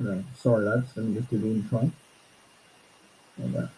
No, sorry, lads. Let me just do the intro. Like that.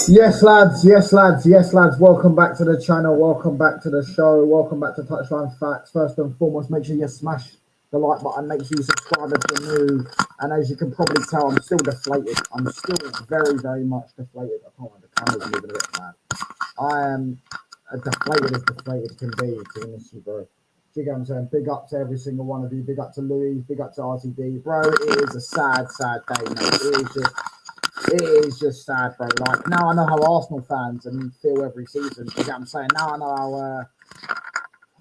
Yes, lads. Yes, lads. Yes, lads. Welcome back to the channel. Welcome back to the show. Welcome back to Touchline Facts. First and foremost, make sure you smash the like button. Make sure you subscribe if you're new. And as you can probably tell, I'm still deflated. I'm still very, very much deflated. I can't. The camera's moving a bit mad. I am deflated as deflated can be. To be honest with you, bro. Do you get what I'm saying? Big up to every single one of you. Big up to Louis. Big up to RTD, bro. It is a sad, sad day, mate. It is just sad, bro. Like, now I know how Arsenal fans feel every season. You get what I'm saying? Now I know how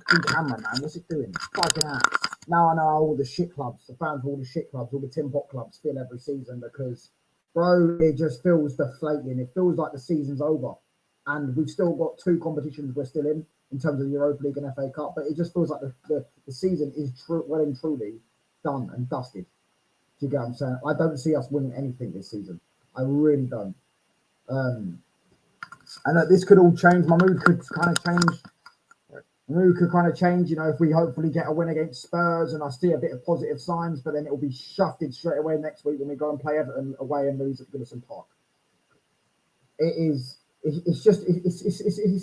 fucking camera, man. What's it doing? It's fucking out. Now I know how all the shit clubs, the fans of all the shit clubs, all the Tin Pot clubs feel every season because, bro, it just feels deflating. It feels like the season's over. And we've still got two competitions we're still in terms of the Europa League and FA Cup, but it just feels like the season is well and truly done and dusted. Do you get what I'm saying? I don't see us winning anything this season. I really don't. And this could all change. My mood could kind of change. My mood could kind of change, you know, if we hopefully get a win against Spurs and I see a bit of positive signs, but then it will be shafted straight away next week when we go and play Everton away and lose at Goodison Park. It's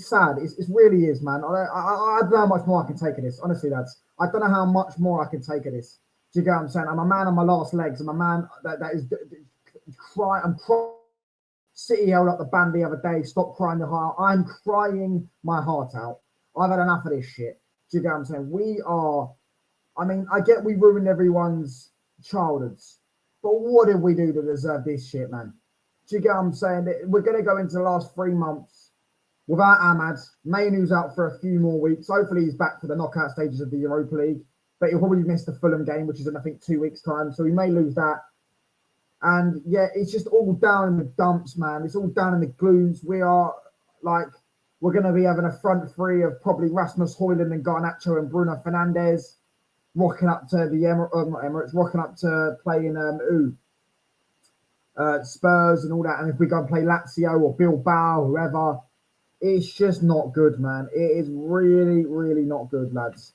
sad. It really is, man. I don't know how much more I can take of this. Honestly, lads, I don't know how much more I can take of this. Do you get what I'm saying? I'm a man on my last legs. I'm a man that is crying. I'm crying. City held up the band the other day. Stop crying your heart. I'm crying my heart out. I've had enough of this shit. Do you get what I'm saying? I get we ruined everyone's childhoods, but what did we do to deserve this shit, man? Do you get what I'm saying? We're going to go into the last 3 months without Ahmad. Mainu's out for a few more weeks. Hopefully he's back for the knockout stages of the Europa League, but he'll probably miss the Fulham game, which is in, I think, 2 weeks' time. So we may lose that. And yeah, it's just all down in the dumps, man. It's all down in the glooms. We're going to be having a front three of probably Rasmus Højlund and Garnacho and Bruno Fernandes rocking up to the rocking up to playing Spurs and all that. And if we go and play Lazio or Bilbao, whoever, it's just not good, man. It is really, really not good, lads.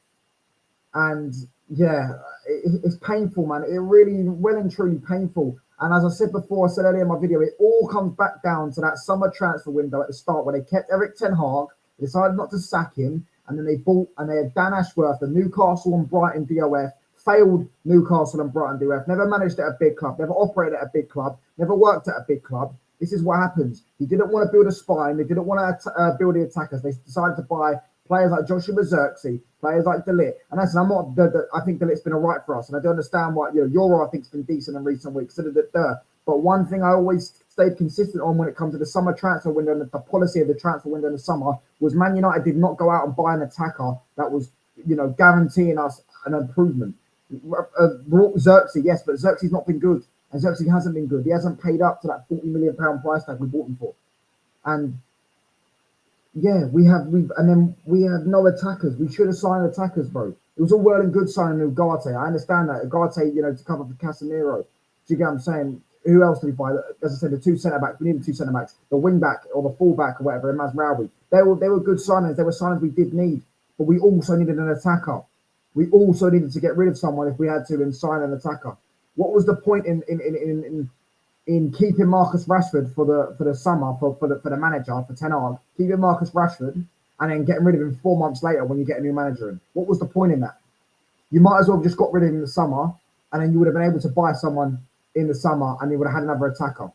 And yeah, it's painful, man. It really, well and truly painful. And as I said before, I said earlier in my video, it all comes back down to that summer transfer window at the start where they kept Eric Ten Hag, decided not to sack him, and then they bought, and they had Dan Ashworth, the Newcastle and Brighton DOF, failed Newcastle and Brighton DOF, never managed at a big club, never operated at a big club, never worked at a big club. This is what happens. He didn't want to build a spine. They didn't want to build the attackers. They decided to buy players like Joshua Zirkzee, players like De Ligt. And listen, I'm not. I think De Ligt's been all right for us, and I do understand why. Euro, I think, has been decent in recent weeks. But one thing I always stayed consistent on when it comes to the summer transfer window and the policy of the transfer window in the summer was Man United did not go out and buy an attacker that was, guaranteeing us an improvement. Brought Zirkzee, yes, but Xerxes not been good, and Zirkzee hasn't been good. He hasn't paid up to that £40 million price tag we bought him for, and yeah, we have no attackers. We should have signed attackers, bro. It was all well and good signing Ugarte. I understand that Ugarte, to cover for Casemiro. Do you get what I'm saying? Who else did we buy? As I said, the two centre backs. We needed two centre backs. The wing back or the full back or whatever. Mazraoui. They were good signings. They were signings we did need, but we also needed an attacker. We also needed to get rid of someone if we had to and sign an attacker. What was the point in keeping Marcus Rashford for the summer for the manager for Ten Hag, keeping Marcus Rashford and then getting rid of him 4 months later when you get a new manager in? What was the point in that? You might as well have just got rid of him in the summer, and then you would have been able to buy someone in the summer, and you would have had another attacker.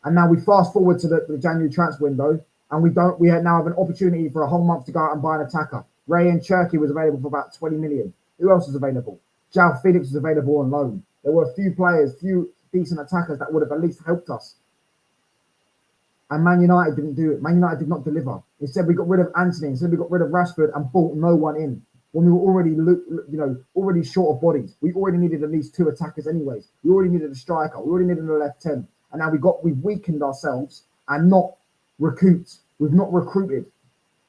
And now we fast forward to the January transfer window, and we now have an opportunity for a whole month to go out and buy an attacker. Rayan Cherki was available for about 20 million. Who else is available? João Felix was available on loan. There were a few decent attackers that would have at least helped us. And Man United didn't do it. Man United did not deliver. Instead, we got rid of Anthony. Instead, we got rid of Rashford and bought no one in. When we were already short of bodies. We already needed at least two attackers anyways. We already needed a striker. We already needed a left 10. And now we've weakened ourselves and not recouped. We've not recruited.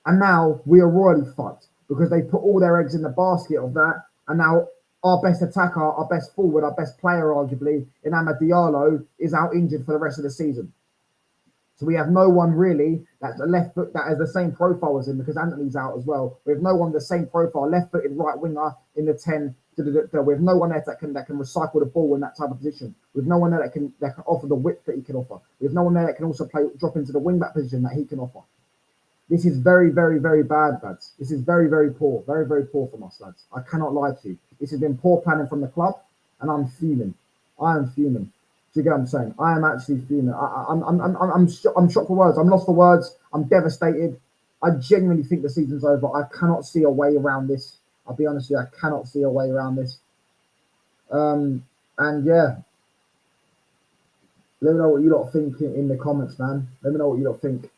And now we are royally fucked because they put all their eggs in the basket of that. And now our best attacker, our best forward, our best player, arguably, in Amad Diallo, is out injured for the rest of the season. So we have no one really that's a left foot that has the same profile as him because Anthony's out as well. We have no one the same profile, left-footed right winger in the 10. We have no one there that can recycle the ball in that type of position. We have no one there that can offer the width that he can offer. We have no one there that can also drop into the wing back position that he can offer. This is very, very, very bad, lads. This is very, very poor. Very, very poor from us, lads. I cannot lie to you. This has been poor planning from the club, and I'm fuming. I am fuming. Do you get what I'm saying? I am actually fuming. I'm shocked for words. I'm lost for words. I'm devastated. I genuinely think the season's over. I cannot see a way around this. I'll be honest with you. I cannot see a way around this. And yeah, let me know what you lot think in the comments, man. Let me know what you lot think.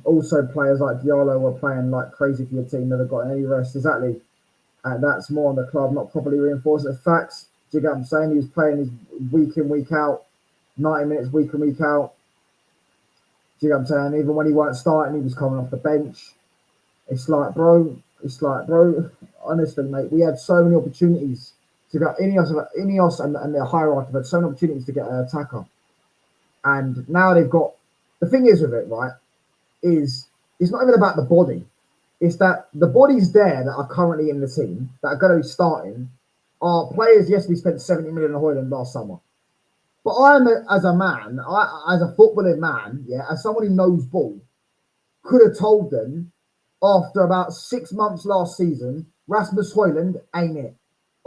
Also, players like Diallo were playing like crazy for your team, never got any rest. Exactly. And that's more on the club, not properly reinforced. The facts. Do you get what I'm saying? He was playing his week in, week out, 90 minutes week in, week out. Do you get what I'm saying? Even when he weren't starting, he was coming off the bench. It's like, bro, honestly, mate, we had so many opportunities to get Ineos and their hierarchy have had so many opportunities to get an attacker. And now they've got, the thing is with it, right, is it's not even about the body. It's that the bodies there that are currently in the team that are going to be starting are players. Yes, we spent 70 million on Højlund last summer, but as a footballing man, yeah, as someone who knows ball, could have told them after about 6 months last season, Rasmus Højlund ain't it.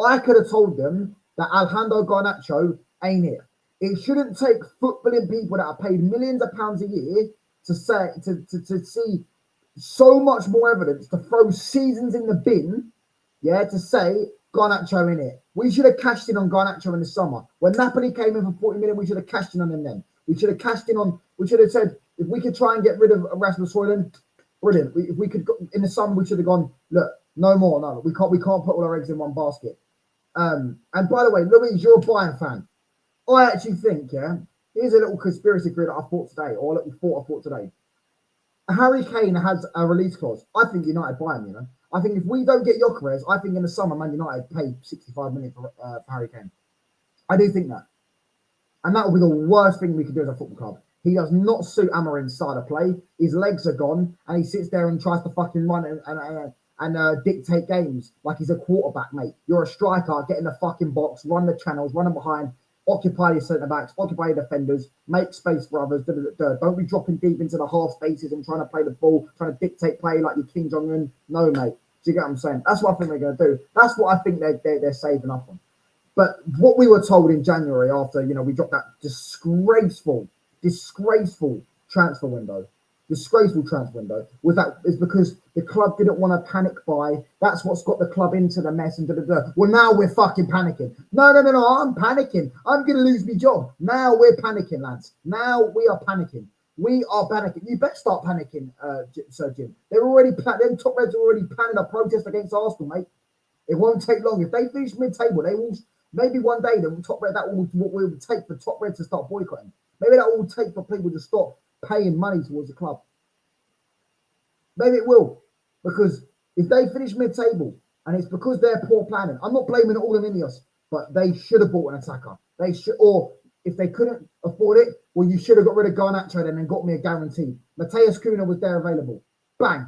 I could have told them that Alejandro Garnacho ain't it. It shouldn't take footballing people that are paid millions of pounds a year to see so much more evidence to throw seasons in the bin, yeah, to say Garnacho in it. We should have cashed in on Garnacho in the summer. When Napoli came in for 40 million, we should have cashed in on him then. We should have said, if we could try and get rid of Rasmus Højlund, brilliant. If we could, in the summer, we should have gone, look, no more, no. We can't put all our eggs in one basket. And by the way, Louise, you're a Bayern fan. I actually think, yeah, here's a little conspiracy theory that I thought today, or a little thought I thought today. Harry Kane has a release clause. I think United buy him, you know. I think if we don't get Gyökeres, I think in the summer, Man United pay 65 million for Harry Kane. I do think that. And that will be the worst thing we could do as a football club. He does not suit Amorim's style of play. His legs are gone, and he sits there and tries to fucking run and dictate games like he's a quarterback, mate. You're a striker, get in the fucking box, run the channels, run them behind, occupy your centre backs, occupy your defenders, make space for others. Don't be dropping deep into the half spaces and trying to play the ball, trying to dictate play like you're Kim Jong Un. No, mate. Do you get what I'm saying? That's what I think they're going to do. That's what I think they're saving up on. But what we were told in January after, we dropped that disgraceful transfer window, was that is because the club didn't want to panic buy. That's what's got the club into the mess and Well, now we're fucking panicking. No, I'm panicking. I'm going to lose my job. Now we're panicking, lads. Now we are panicking. We are panicking. You better start panicking, Sir Jim. Them top reds are already planning a protest against Arsenal, mate. It won't take long. If they finish mid-table, they will. Maybe one day the top red will take for top red to start boycotting. Maybe that will take for people to stop paying money towards the club. Maybe it will, because if they finish mid-table and it's because they're poor planning, I'm not blaming it all on Ineos, but they should have bought an attacker. They should, or if they couldn't afford it, well, you should have got rid of Garnacho then and got me a guarantee. Mateus Cunha was there available. Bang.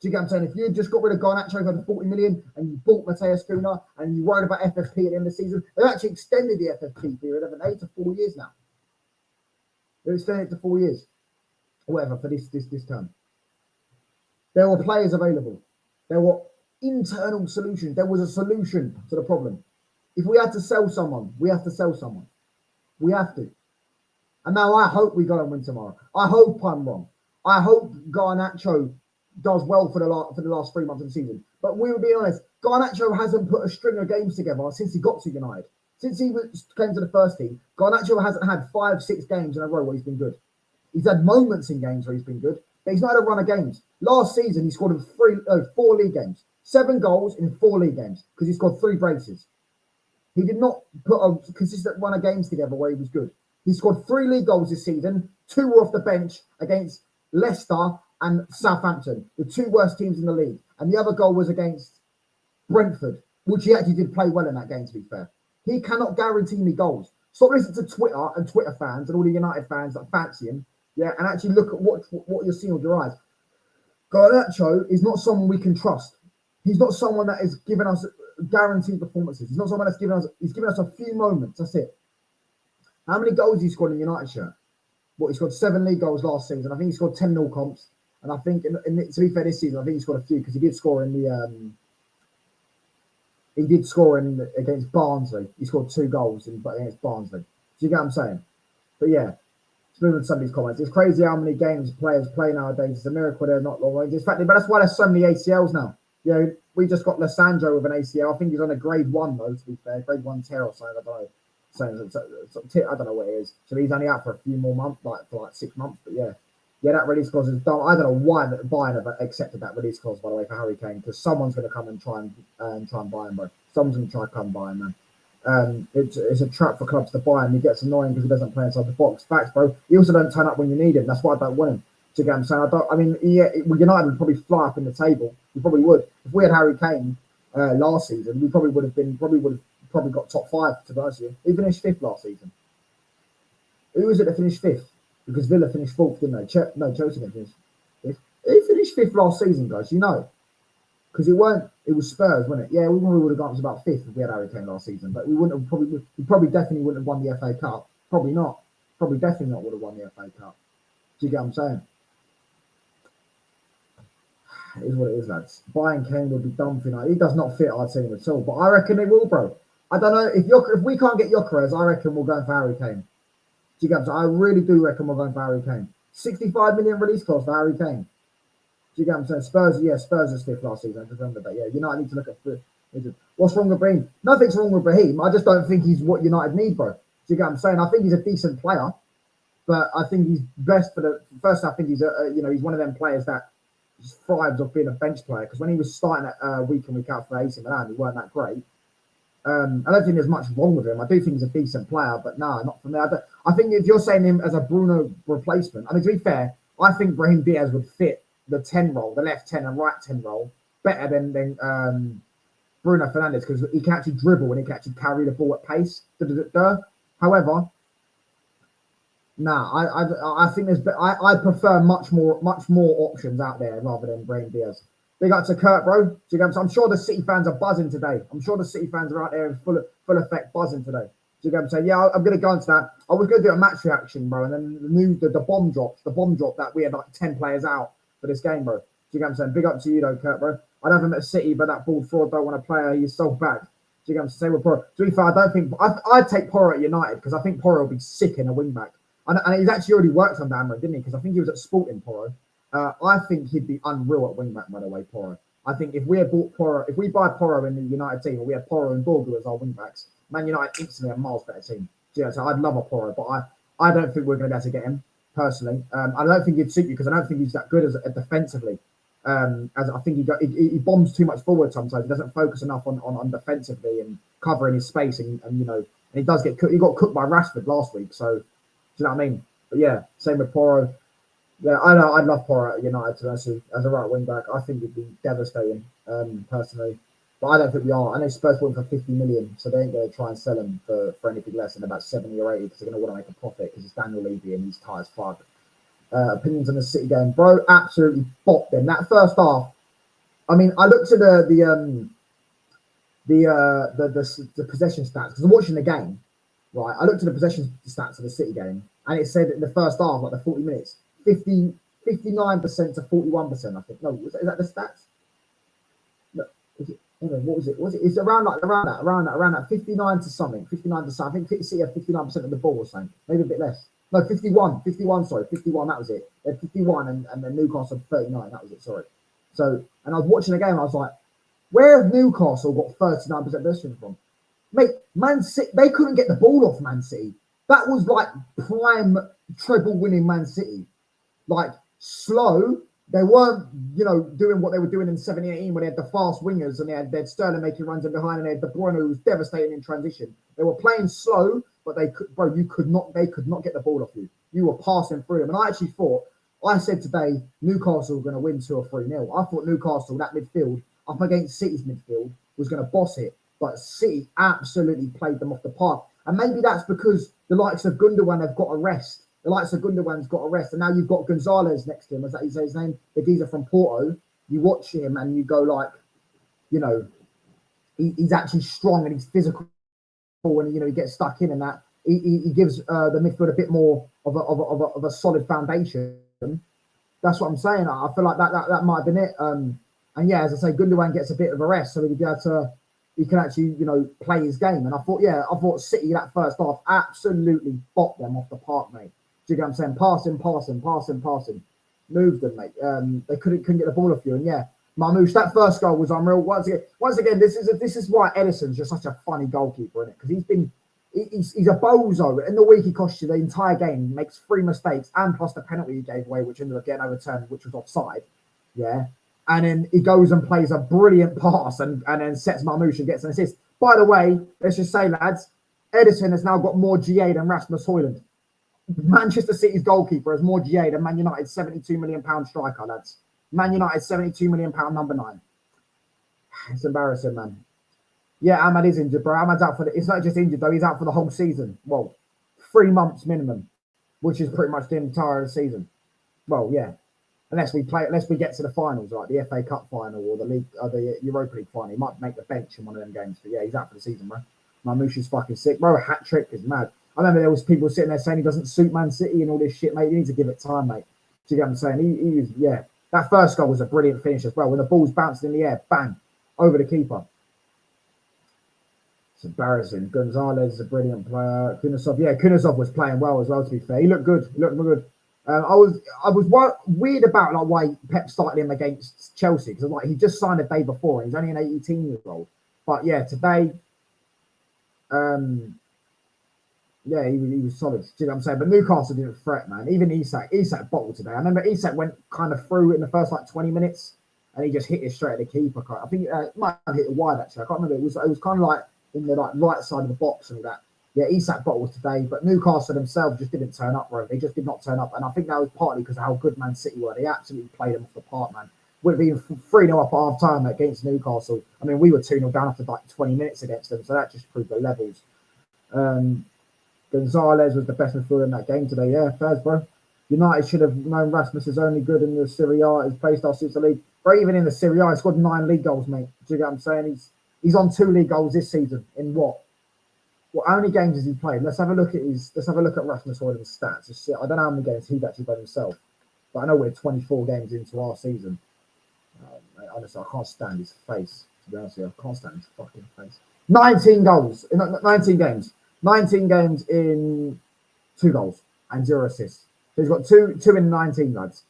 Do you get what I'm saying? If you just got rid of Garnacho for the 40 million and you bought Mateus Cunha and you worried about FFP at the end of the season, they've actually extended the FFP period, haven't they, to 4 years now. They've extended it to 4 years, or whatever, for this term. There were players available. There were internal solutions. There was a solution to the problem. If we had to sell someone, we have to sell someone. We have to. And now I hope we go and win tomorrow. I hope I'm wrong. I hope Garnacho does well for the last 3 months of the season. But we will be honest, Garnacho hasn't put a string of games together since he got to United. Since he came to the first team, Garnacho hasn't had 5-6 games in a row where he's been good. He's had moments in games where he's been good, but he's not had a run of games. Last season, he scored in 4 league games. 7 goals in 4 league games because he scored 3 braces. He did not put a consistent run of games together where he was good. He scored 3 league goals this season. 2 were off the bench against Leicester and Southampton, the 2 worst teams in the league. And the other goal was against Brentford, which he actually did play well in that game, to be fair. He cannot guarantee me goals. Stop listening to Twitter and Twitter fans and all the United fans that fancy him, and actually look at what you're seeing with your eyes. Garnacho is not someone we can trust. He's not someone that is giving us guaranteed performances. He's not someone that's he's given us a few moments. That's it. How many goals he scored in the United shirt? He scored 7 league goals last season. I think he scored 10 nil comps. And I think, to be fair, this season, I think he scored a few because he did score in the... He did score against Barnsley. He scored 2 goals against Barnsley. Do you get what I'm saying? But yeah, let's move on to some of these comments. It's crazy how many games players play nowadays. It's a miracle they're not long range. It's fact, but that's why there's so many ACLs now. We just got Lissandro with an ACL. I think he's on a grade 1 though, to be fair. Grade 1 tear or something. I don't know. I don't know what it is. So he's only out for a few more months, for 6 months. But yeah, that release clause is done. I don't know why Bayern have accepted that release clause, by the way, for Harry Kane, because someone's going to come and try and buy him, bro. Someone's going to try and come buy him, man. It's a trap for clubs to buy him. He gets annoying because he doesn't play inside the box. Facts, bro. He also don't turn up when you need him. That's why I don't want him. Do you get what I'm saying? United would probably fly up in the table. We probably would. If we had Harry Kane last season, we probably would have got top 5, to be honest with you. He finished 5th last season. Who was it that finished 5th? Because Villa finished 4th, didn't they? Chelsea didn't finish 5th. Who finished 5th last season, guys? You know. Because it was Spurs, wasn't it? Yeah, we probably would have gone to about 5th if we had Harry Kane last season. But we definitely wouldn't have won the FA Cup. Probably not. Probably definitely not would have won the FA Cup. Do you get what I'm saying? It is what it is, lads. Buying Kane would be dumb for United. He does not fit our team at all. But I reckon they will, bro. I don't know. If we can't get Gyökeres, I reckon we'll go for Harry Kane. Do you get what I'm saying? I really do reckon we're going for Harry Kane. 65 million release cost for Harry Kane. Do you get what I'm saying? Spurs was 5th last season. I just remember that. Yeah, United need to look at what's wrong with Brahim. Nothing's wrong with Brahim. I just don't think he's what United need, bro. Do you get what I'm saying? I think he's a decent player, but I think he's best for the first. I think he's he's one of them players that thrives off being a bench player, because when he was starting at week in, week out for AC Milan, he weren't that great. I don't think there's much wrong with him. I do think he's a decent player, but no, not for me. I think if you're saying him as a Bruno replacement, I mean, to be fair, I think Brahim Diaz would fit the 10 role, the left 10 and right 10 role, better than Bruno Fernandes, because he can actually dribble and he can actually carry the ball at pace. However, I think I prefer much more options out there rather than Brahim Diaz. Big up to Kurt, bro. Do you get I'm sure the City fans are buzzing today. I'm sure the City fans are out there in full effect buzzing today. Do you get what I'm saying? Yeah, I'm going to go into that. I was going to do a match reaction, bro, and then the bomb dropped. The bomb dropped that we had like 10 players out for this game, bro. Do you get what I'm saying? Big up to you, though, Kurt, bro. I don't think at City, but that bald fraud don't want to play. He's so bad. Do you get what I'm saying? With Porro. To be fair, I don't think I'd take Porro at United because I think Porro will be sick in a wing back. And he's actually already worked on Dameron, didn't he? Because I think he was at Sporting, Porro. I think he'd be unreal at wing back, by the way, Porro. I think if we had bought Porro, if we buy Porro in the United team, or we had Porro and Dorgu as our wing backs, Man United instantly a miles better team. Yeah, so I'd love a Porro, but I don't think we're going to be able to get him personally. I don't think he'd suit you because I don't think he's that good as defensively. As I think he bombs too much forward sometimes. He doesn't focus enough on defensively and covering his space, and you know, and he does get cooked. He got cooked by Rashford last week, so do you know what I mean? But yeah, same with Porro. Yeah, I know. I'd love Porro at United to as a right wing back. I think it'd be devastating, personally. But I don't think we are. I know Spurs bought him for 50 million, so they ain't going to try and sell him for anything less than about 70 or 80 because they're going to want to make a profit because it's Daniel Levy and he's tight as fuck. Opinions on the City game, bro. Absolutely bopped them. That first half. I mean, I looked at the possession stats because I'm watching the game. Right, I looked at the possession stats of the City game, and it said in the first half, like the 40 minutes, 59% to 41%. I think. No, is that the stats? No, is it? What was it? It's around that 59 to something, 59 to something. I think City had 59% of the ball or something, maybe a bit less. No, 51, sorry, 51, that was it. They had 51 and then Newcastle 39, that was it, sorry. So, and I was watching the game, I was like, where have Newcastle got 39% possession from? Mate, Man City, they couldn't get the ball off Man City. That was like prime treble winning Man City. Like, slow. They weren't, you know, doing what they were doing in 17-18 when they had the fast wingers and they had Sterling making runs in behind and they had De Bruyne who was devastating in transition. They were playing slow, but they could not get the ball off you. You were passing through them. And I said today, Newcastle were going to win 2 or 3-0. I thought Newcastle, that midfield, up against City's midfield, was going to boss it. But City absolutely played them off the park. And maybe that's because the likes of Gundogan have got a rest. The likes of Gundogan's got a rest. And now you've got Gonzalez next to him. As that you say his name? The geezer from Porto. You watch him and you go like, you know, he's actually strong and he's physical. And, you know, he gets stuck in and that. He gives the midfield a bit more of a solid foundation. That's what I'm saying. I feel like that might have been it. And yeah, as I say, Gundogan gets a bit of a rest. So he can actually, you know, play his game. And I thought City that first half absolutely bopped them off the park, mate. Do you get what I'm saying? Passing. Moved them, mate. They couldn't get the ball off you. And yeah, Marmoush, that first goal was unreal. Once again, this is why Edison's just such a funny goalkeeper, isn't it? Because he's a bozo. In the week he cost you the entire game. He makes 3 mistakes and plus the penalty he gave away, which ended up getting overturned, which was offside. Yeah. And then he goes and plays a brilliant pass and then sets Marmoush and gets an assist. By the way, let's just say, lads, Edison has now got more GA than Rasmus Højlund. Manchester City's goalkeeper has more GA than Man United's £72 million striker, lads. Man United's £72 million number 9. It's embarrassing, man. Yeah, Ahmad is injured, bro. Ahmad's out it's not just injured, though. He's out for the whole season. Well, 3 months minimum, which is pretty much the entire season. Well, yeah. Unless we get to the finals, like the FA Cup final or the league, or the Europa League final, he might make the bench in one of them games. But yeah, he's out for the season, bro. Marmoush is fucking sick, bro. A hat trick is mad. I remember there was people sitting there saying he doesn't suit Man City and all this shit, mate. You need to give it time, mate. Do you get what I'm saying? He was, yeah. That first goal was a brilliant finish as well. When the ball's bouncing in the air, bang, over the keeper. It's embarrassing. Gonzalez is a brilliant player. Kunasov was playing well as well. To be fair, he looked good. I was weird about like why Pep started him against Chelsea because like he just signed a day before. And he's only an 18-year-old. But yeah, today, yeah, he was solid. Do you know what I'm saying? But Newcastle didn't threat, man. Even Isak bottled today. I remember Isak went kind of through in the first like 20 minutes, and he just hit it straight at the keeper. I think it might have hit it wide actually. I can't remember. It was kind of like in the like right side of the box and all that. Yeah, Isak bottled today, but Newcastle themselves just didn't turn up, bro. They just did not turn up, and I think that was partly because of how good Man City were. They absolutely played them off the park, man. Would have been 3-0 up at half time against Newcastle. I mean, we were 2-0 down after like 20 minutes against them, so that just proved the levels. Gonzalez was the best midfielder in that game today. Yeah, fairs, bro. United should have known Rasmus is only good in the Serie A. His play style suits the league. But even in the Serie A, he scored 9 league goals, mate. Do you get what I'm saying? He's on 2 league goals this season. In what? How many games has he played? Let's have a look at Rasmus Højlund's stats. I don't know how many games he's actually played himself, but I know we're 24 games into our season. Honestly, I can't stand his face. To be honest with you, I can't stand his fucking face. 19 goals in 19 games. 19 games in 2 goals and 0 assists. So he's got two in 19, lads.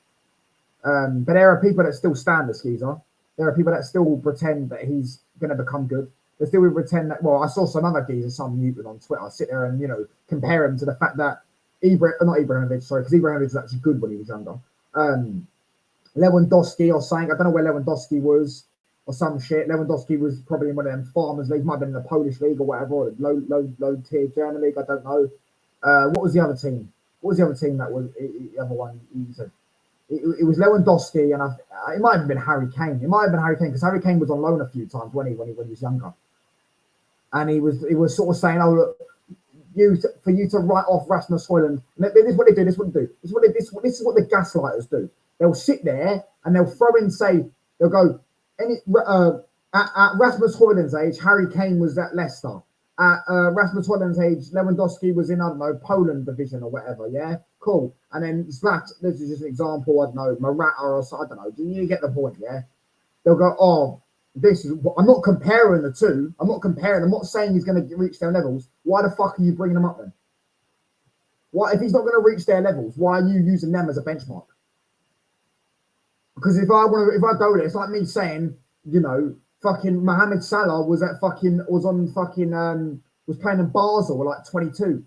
But there are people that still stand the Skeezer. There are people that still pretend that he's going to become good. They still pretend that. Well, I saw some other geezer, some mutant on Twitter. I sit there and compare him to the fact that not Ibrahimovic, sorry, because Ibrahimovic was actually good when he was younger. Lewandowski or something. I don't know where Lewandowski was or some shit. Lewandowski was probably in one of them farmers leagues. Might have been in the Polish league or whatever, or low tier German league. I don't know. What was the other team? What was the other team that was the other one? He said it was Lewandowski, and it might have been Harry Kane. It might have been Harry Kane because Harry Kane was on loan a few times when he was younger, and he was sort of saying, "Oh look, for you to write off Rasmus Højlund." This is what they do. This is what they do. This is what the gaslighters do. They'll sit there and they'll throw in, they'll go, at Rasmus Højlund's age, Harry Kane was at Leicester. At Rasmus Højlund's age, Lewandowski was in, I don't know, Poland division or whatever, yeah? Cool. And then Zlat, this is just an example, I don't know, Morata or something, I don't know. You get the point, yeah? They'll go, I'm not comparing the two. I'm not saying he's going to reach their levels. Why the fuck are you bringing them up then? Why, if he's not going to reach their levels, why are you using them as a benchmark? Because if I go there, it's like me saying, fucking Mohamed Salah was playing in Basel at like 22. Do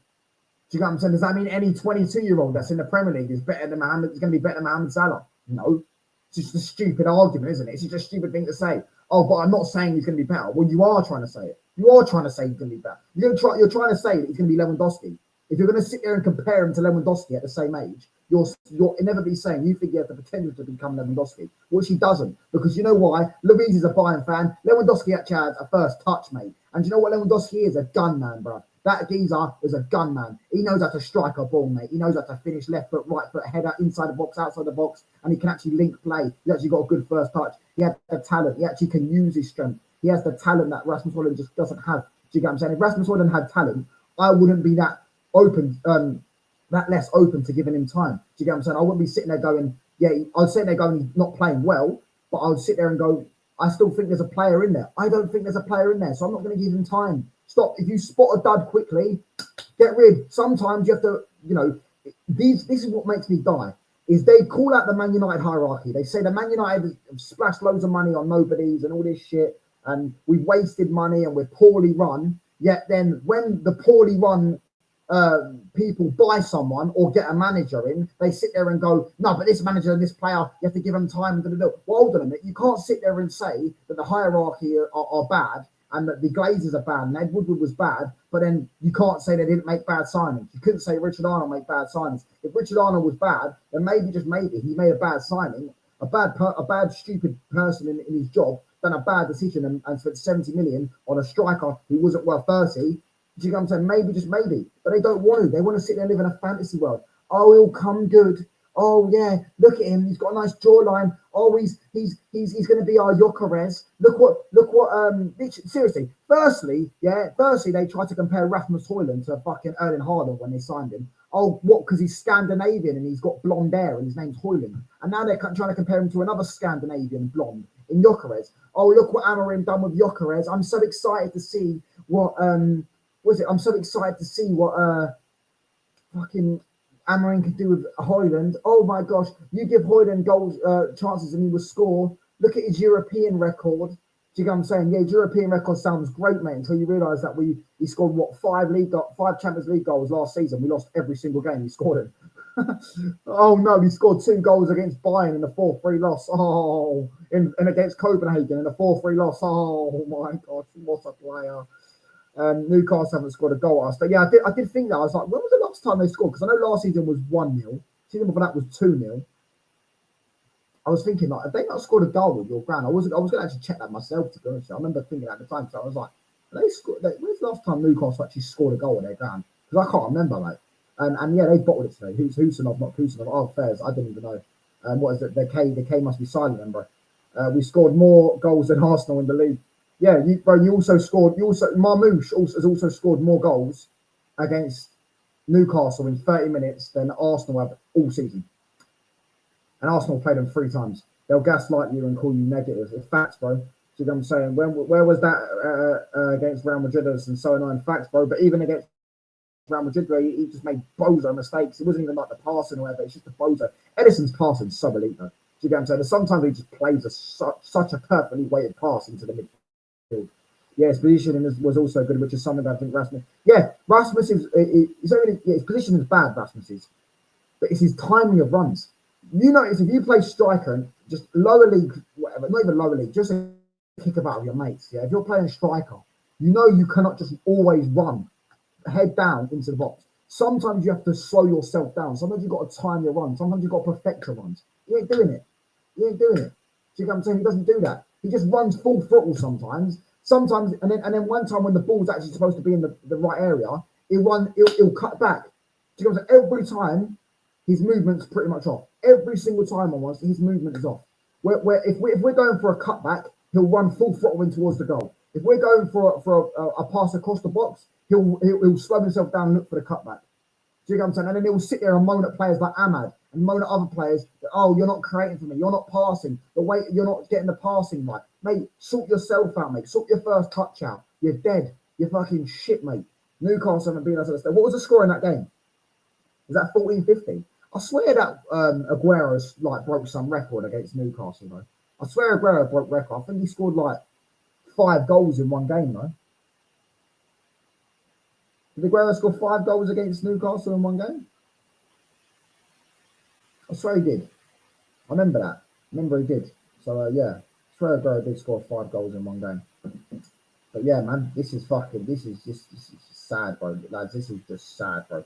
you get what I'm saying? Does that mean any 22-year-old that's in the Premier League is going to be better than Mohamed Salah? No. It's just a stupid argument, isn't it? It's just a stupid thing to say. Oh, but I'm not saying he's going to be better. Well, you are trying to say it. You are trying to say he's going to be better. You're trying to say that he's going to be Lewandowski. If you're going to sit there and compare him to Lewandowski at the same age, you're inevitably saying you think he has the potential to become Lewandowski, which he doesn't. Because you know why? Luis is a Bayern fan. Lewandowski actually has a first touch, mate. And you know what Lewandowski is? A gunman, bro. That geezer is a gunman. He knows how to strike a ball, mate. He knows how to finish left foot, right foot, header, inside the box, outside the box, and he can actually link play. He's actually got a good first touch. He has the talent. He actually can use his strength. He has the talent that Rasmus Højlund just doesn't have. Do you get what I'm saying? If Rasmus Højlund had talent, I wouldn't be that open, that less open to giving him time. Do you get what I'm saying? I wouldn't be sitting there going, I'd sit there going, he's not playing well, but I would sit there and go, I still think there's a player in there. I don't think there's a player in there, so I'm not going to give him time. Stop. If you spot a dud quickly, get rid. Sometimes you have to, this is what makes me die, is they call out the Man United hierarchy. They say the Man United have splashed loads of money on nobodies and all this shit, and we've wasted money and we're poorly run. Yet then when the poorly run people buy someone or get a manager in, they sit there and go, no, but this manager and this player, you have to give them time. Well, hold on a minute. You can't sit there and say that the hierarchy are bad and that the Glazers are bad and Ed Woodward was bad, but then you can't say they didn't make bad signings. You couldn't say Richard Arnold made bad signings. If Richard Arnold was bad, then maybe, just maybe, he made a bad signing, a bad stupid person in his job, done a bad decision and spent 70 million on a striker who wasn't worth 30. Do you know what I'm saying? Maybe, just maybe. But they don't want to. They want to sit there and live in a fantasy world. Oh, he'll come good. Oh, yeah. Look at him. He's got a nice jawline. Oh, he's going to be our Gyökeres. Look what, seriously. Firstly, they tried to compare Rasmus Højlund to fucking Erling Haaland when they signed him. Oh, what? Because he's Scandinavian and he's got blonde hair and his name's Højlund. And now they're trying to compare him to another Scandinavian blonde in Gyökeres. Oh, look what Amorim done with Gyökeres. I'm so excited to see what, I'm so excited to see what fucking Amorim could do with Højlund. Oh my gosh, you give Højlund goals, chances and he will score. Look at his European record. Do you get what I'm saying? Yeah, his European record sounds great, mate, until you realise that he scored, 5 Champions League goals last season. We lost every single game he scored in. Oh no, he scored 2 goals against Bayern in the 4-3 loss. Oh, and against Copenhagen in the 4-3 loss. Oh my gosh, what a player. Newcastle haven't scored a goal. So yeah, I did think that. I was like, when was the last time they scored? Because I know last season was 1-0. Season before that was 2-0. I was thinking, like, have they not scored a goal with your ground? I was going to actually check that myself, to be honest. I remember thinking at the time, so I was like, when's the last time Newcastle actually scored a goal at their ground? Because I can't remember, like. And yeah, they bottled it today. Who's Husanov, not Kusanov? Oh, fairs. I didn't even know. What is it? The K must be silent then, bro. We scored more goals than Arsenal in the league. Yeah, you also scored. Marmoush has also scored more goals against Newcastle in 30 minutes than Arsenal have all season. And Arsenal played them 3 times. They'll gaslight you and call you negative. It's facts, bro. Do you know what I'm saying? Where was that against Real Madrid and so on? Facts, bro. But even against Real Madrid, he just made bozo mistakes. It wasn't even like the passing or whatever. It's just a bozo. Edison's passing sub elite, though. Do you get what I'm saying? Sometimes he just plays such a perfectly weighted pass into the midfield. Yeah, his positioning was also good, which is something I think Rasmus. Yeah, Rasmus is. His position is bad, Rasmus's, but it's his timing of runs. You notice if you play striker, just lower league, whatever, not even lower league, just a kick about with your mates. Yeah, if you're playing striker, you know you cannot just always run head down into the box. Sometimes you have to slow yourself down. Sometimes you've got to time your run. Sometimes you've got to perfect your runs. He ain't doing it. Do you know what I'm saying? He doesn't do that. He just runs full throttle sometimes. Sometimes, and then one time when the ball's actually supposed to be in the right area, he'll cut back. Do you know what I'm saying? Every time his movement's pretty much off. Every single time almost, his movement is off. If we're going for a cutback, he'll run full throttle in towards the goal. If we're going for a pass across the box, he'll slow himself down and look for the cutback. Do you know what I'm saying? And then he'll sit there and moan at players like Ahmad and moan at other players that, oh, you're not creating for me, you're not passing, you're not getting the passing right. Mate, sort yourself out, mate. Sort your first touch out. You're dead. You're fucking shit, mate. Newcastle haven't been us at the stage. What was the score in that game? Was that 14-15? I swear that Aguero's broke some record against Newcastle, though. I swear Aguero broke record. I think he scored 5 goals in one game, though. Did Aguero score 5 goals against Newcastle in one game? I swear he did. I remember that. He did. So, yeah. I swear Aguero did score 5 goals in one game. But, yeah, man. This is just sad, bro. Lads, this is just sad, bro.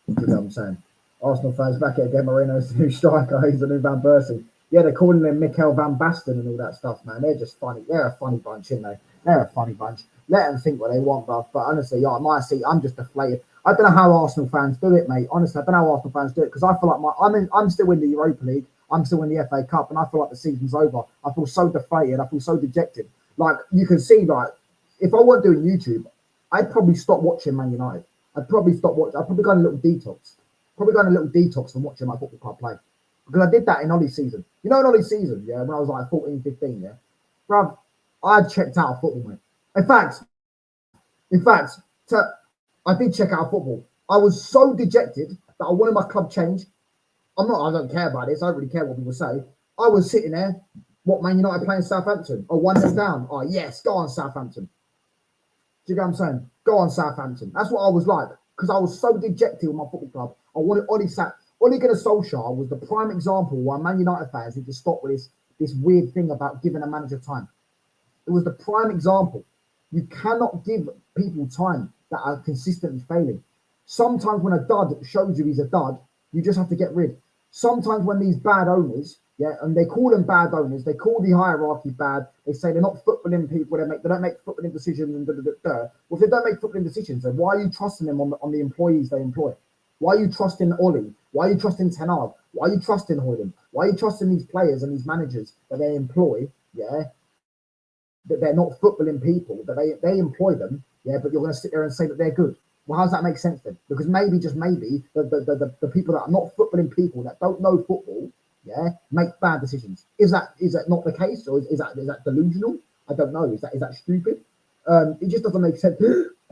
You know what I'm saying? Arsenal fans back at again. Moreno's the new striker. He's the new Van Persie. Yeah, they're calling him Mikel Van Basten and all that stuff, man. They're just funny. They're a funny bunch, aren't they? They're a funny bunch. Let them think what they want, bruv. But honestly, yeah, I'm just deflated. I don't know how Arsenal fans do it, mate. Honestly, I don't know how Arsenal fans do it because I feel like I'm still in the Europa League. I'm still in the FA Cup, and I feel like the season's over. I feel so deflated. I feel so dejected. Like you can see, if I weren't doing YouTube, I'd probably stop watching Man United. I'd probably go on a little detox. From watching my football club play. Because I did that in Ollie's season. You know, in Ollie's season, yeah, when I was 14, 15, yeah. Bruv, I checked out of football, mate. In fact, I did check out of football. I was so dejected that I wanted my club changed. I don't care about this. I don't really care what people say. I was sitting there, Man United playing Southampton? Oh, 1-0 down. Oh, yes, go on, Southampton. Do you get what I'm saying? Go on, Southampton. That's what I was like. Because I was so dejected with my football club. I wanted Ole Gunnar Solskjaer was the prime example why Man United fans need to stop with this weird thing about giving a manager time. It was the prime example. You cannot give people time that are consistently failing. Sometimes when a dud shows you he's a dud, you just have to get rid. Sometimes when these bad owners, yeah, and they call them bad owners, they call the hierarchy bad. They say they're not footballing people. They don't make footballing decisions. And Well, if they don't make footballing decisions, then why are you trusting them on the employees they employ? Why are you trusting Ollie? Why are you trusting Ten Hag? Why are you trusting Hoyland? Why are you trusting these players and these managers that they employ? Yeah, that they're not footballing people. That they employ them. Yeah, but you're going to sit there and say that they're good. Well, how does that make sense then? Because maybe, just maybe, the people that are not footballing people that don't know football, yeah, make bad decisions. Is that not the case, or is that delusional? I don't know. Is that stupid? It just doesn't make sense.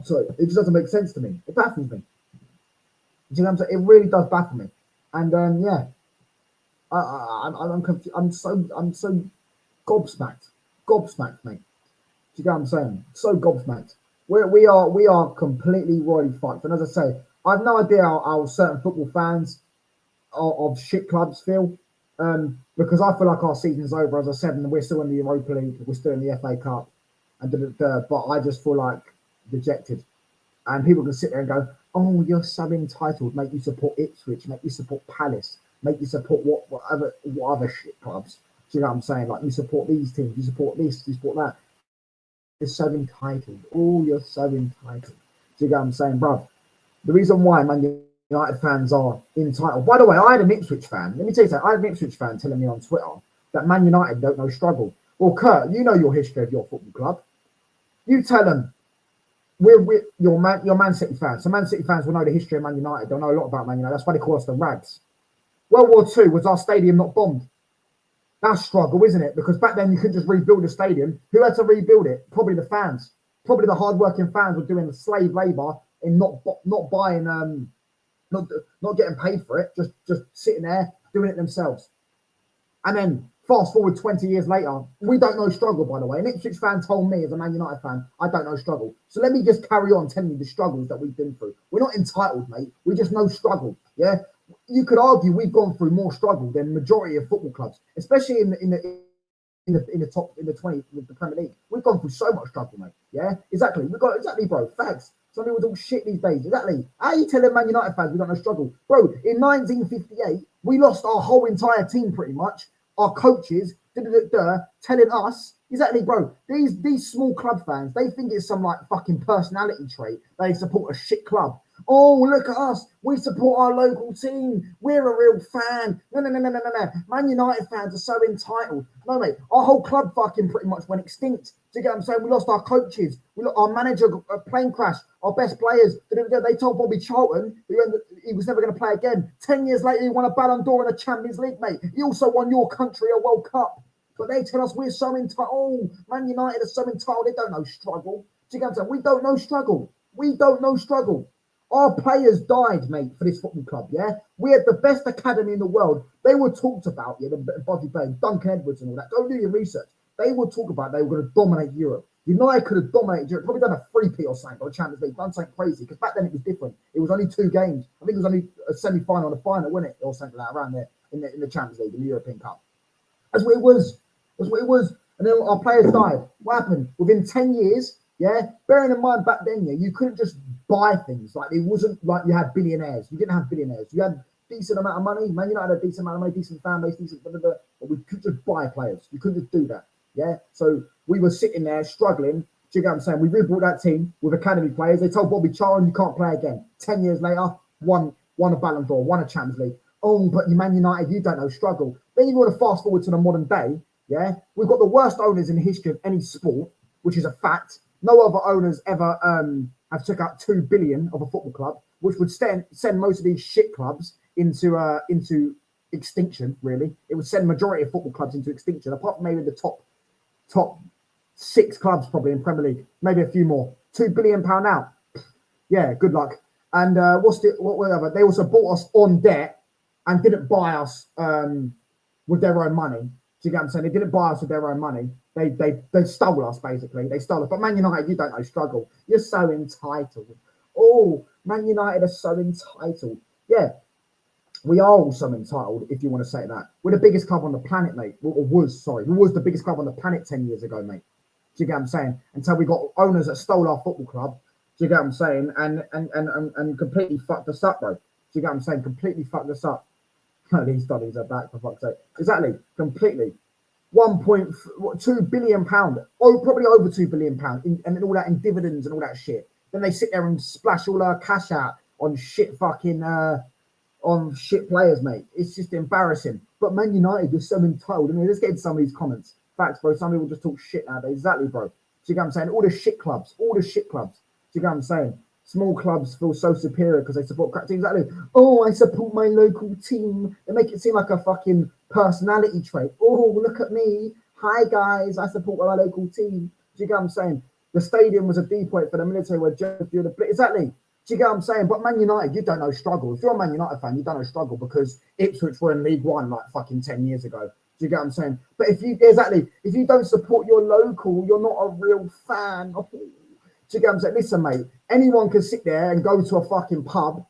Sorry, it just doesn't make sense to me. It baffles me. Do you know what I'm saying? It really does baffle me. And yeah, I'm confused. I'm so gobsmacked, mate. Do you know what I'm saying? So gobsmacked. We are completely royally fucked. And as I say, I have no idea how certain football fans of shit clubs feel. Because I feel like our season's over, as I said, and we're still in the Europa League, we're still in the FA Cup, but I just feel like dejected. And people can sit there and go, oh, you're so entitled, make you support Ipswich, make you support Palace, make you support what other shit clubs. Do you know what I'm saying? Like, you support these teams, you support this, you support that. You're so entitled. Oh, you're so entitled. Do you know what I'm saying, bruv? The reason why Man United fans are entitled. By the way, I had an Ipswich fan. Let me tell you something. I had an Ipswich fan telling me on Twitter that Man United don't know struggle. Well, Kurt, you know your history of your football club. You tell them we're your Man City fans. So Man City fans will know the history of Man United. They'll know a lot about Man United. That's why they call us the Rags. World War II, was our stadium not bombed? That's struggle, isn't it? Because back then you couldn't just rebuild a stadium. Who had to rebuild it? Probably the fans. Probably the hard-working fans were doing the slave labour in not buying, not getting paid for it, just sitting there doing it themselves. And then fast forward 20 years later, we don't know struggle, by the way. An Ipswich fan told me, as a Man United fan, I don't know struggle. So let me just carry on telling you the struggles that we've been through. We're not entitled, mate. We just know struggle. Yeah, you could argue we've gone through more struggle than the majority of football clubs, especially in the top in the 20 with the Premier League. We've gone through so much struggle, mate. Yeah, exactly. We've got exactly, bro. Facts. Some people talk shit these days. Exactly. How are you telling Man United fans we don't know struggle, bro? In 1958, we lost our whole entire team pretty much. Our coaches, telling us exactly, bro. These small club fans, they think it's some like fucking personality trait. They support a shit club. Oh, look at us. We support our local team. We're a real fan. No. Man United fans are so entitled. No, mate. Our whole club fucking pretty much went extinct. Do you get what I'm saying? We lost our coaches. We lost our manager, a plane crash. Our best players. They told Bobby Charlton he was never going to play again. 10 years later, he won a Ballon d'Or and a Champions League, mate. He also won your country a World Cup. But they tell us we're so entitled. Oh, Man United are so entitled. They don't know struggle. Do you get what I'm saying? We don't know struggle. We don't know struggle. Our players died, mate, for this football club, yeah? We had the best academy in the world. They were talked about, yeah, the Bobby Bain, Duncan Edwards and all that. Go do your research. They would talk about they were going to dominate Europe. United could have dominated Europe, probably done a 3-peat or something, or Champions League, done something crazy, because back then it was different. It was only 2 games. I think it was only a semi-final and a final, wasn't it? Or something like that, around there in the Champions League, in the European Cup. That's what it was. That's what it was. And then our players died. What happened? Within 10 years, yeah, bearing in mind back then, yeah, you couldn't just buy things. Like, it wasn't like you had billionaires. You didn't have billionaires. You had decent amount of money. Man United had a decent amount of money, decent fan base, decent, but we could just buy players. You couldn't just do that. Yeah. So we were sitting there struggling. Do you get what I'm saying? We rebuilt that team with academy players. They told Bobby Charlton you can't play again. 10 years later, won a Ballon d'Or, won a Champions League. Oh, but you Man United, you don't know struggle. Then you want to fast forward to the modern day. Yeah, we've got the worst owners in the history of any sport, which is a fact. No other owners ever have took out 2 billion of a football club, which would send most of these shit clubs into extinction. Really, it would send majority of football clubs into extinction, apart from maybe the top 6 clubs probably in Premier League, maybe a few more. £2 billion out. Yeah, good luck. And whatever. They also bought us on debt and didn't buy us with their own money. Do you get what I'm saying? They didn't buy us with their own money. They stole us, basically. They stole us. But Man United, you don't know struggle. You're so entitled. Oh, Man United are so entitled. Yeah, we are also entitled, if you want to say that. We're the biggest club on the planet, mate. We was the biggest club on the planet 10 years ago, mate. Do you get what I'm saying? Until we got owners that stole our football club. Do you get what I'm saying? And completely fucked us up, bro. Do you get what I'm saying? Completely fucked us up. These studies are back, for fuck's sake. Exactly, completely. 1.2 billion pound. Oh, probably over 2 billion pound, and all that in dividends and all that shit. Then they sit there and splash all our cash out on shit fucking on shit players, mate. It's just embarrassing. But Man United is so entitled. I mean, let's get into some of these comments. Facts, bro. Some people just talk shit nowadays. Exactly, bro. Do you get what I'm saying? All the shit clubs. Do you get what I'm saying? Small clubs feel so superior because they support crap teams. Exactly. Oh, I support my local team. They make it seem like a fucking personality trait. Oh, look at me. Hi, guys. I support my local team. Do you get what I'm saying? The stadium was a D point for the military where Joe threw the exactly. Do you get what I'm saying? But Man United, you don't know struggle. If you're a Man United fan, you don't know struggle because Ipswich were in League One like fucking 10 years ago. Do you get what I'm saying? But if you don't support your local, you're not a real fan. Do you get what I'm saying? Listen, mate, anyone can sit there and go to a fucking pub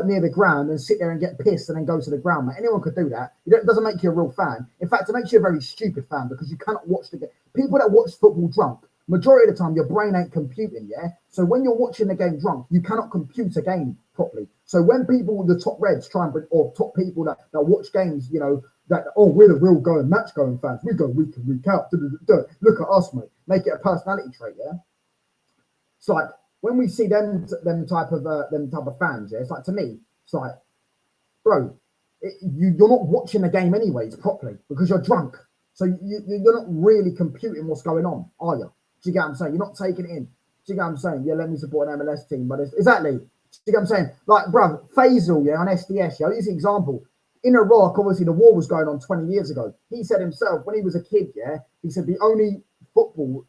near the ground and sit there and get pissed and then go to the ground, mate. Anyone could do that. It doesn't make you a real fan. In fact, it makes you a very stupid fan because you cannot watch the game. People that watch football drunk, majority of the time, your brain ain't computing, yeah? So when you're watching the game drunk, you cannot compute a game properly. So when people, the top reds try and, or top people that watch games, you know, that, oh, we're the real match going fans. We go week in, week out. Look at us, mate. Make it a personality trait, yeah? It's like, when we see them type of fans, yeah, it's like, to me, it's like, bro, you're not watching the game anyways properly because you're drunk. So you're not really computing what's going on, are you? Do you get what I'm saying? You're not taking it in. Do you get what I'm saying? Yeah, let me support an MLS team, but it's exactly. Do you get what I'm saying? Like, bruv, Faisal, yeah, on SDS, yeah, I'll use an example. In Iraq, obviously, the war was going on 20 years ago. He said himself, when he was a kid, yeah, he said the only football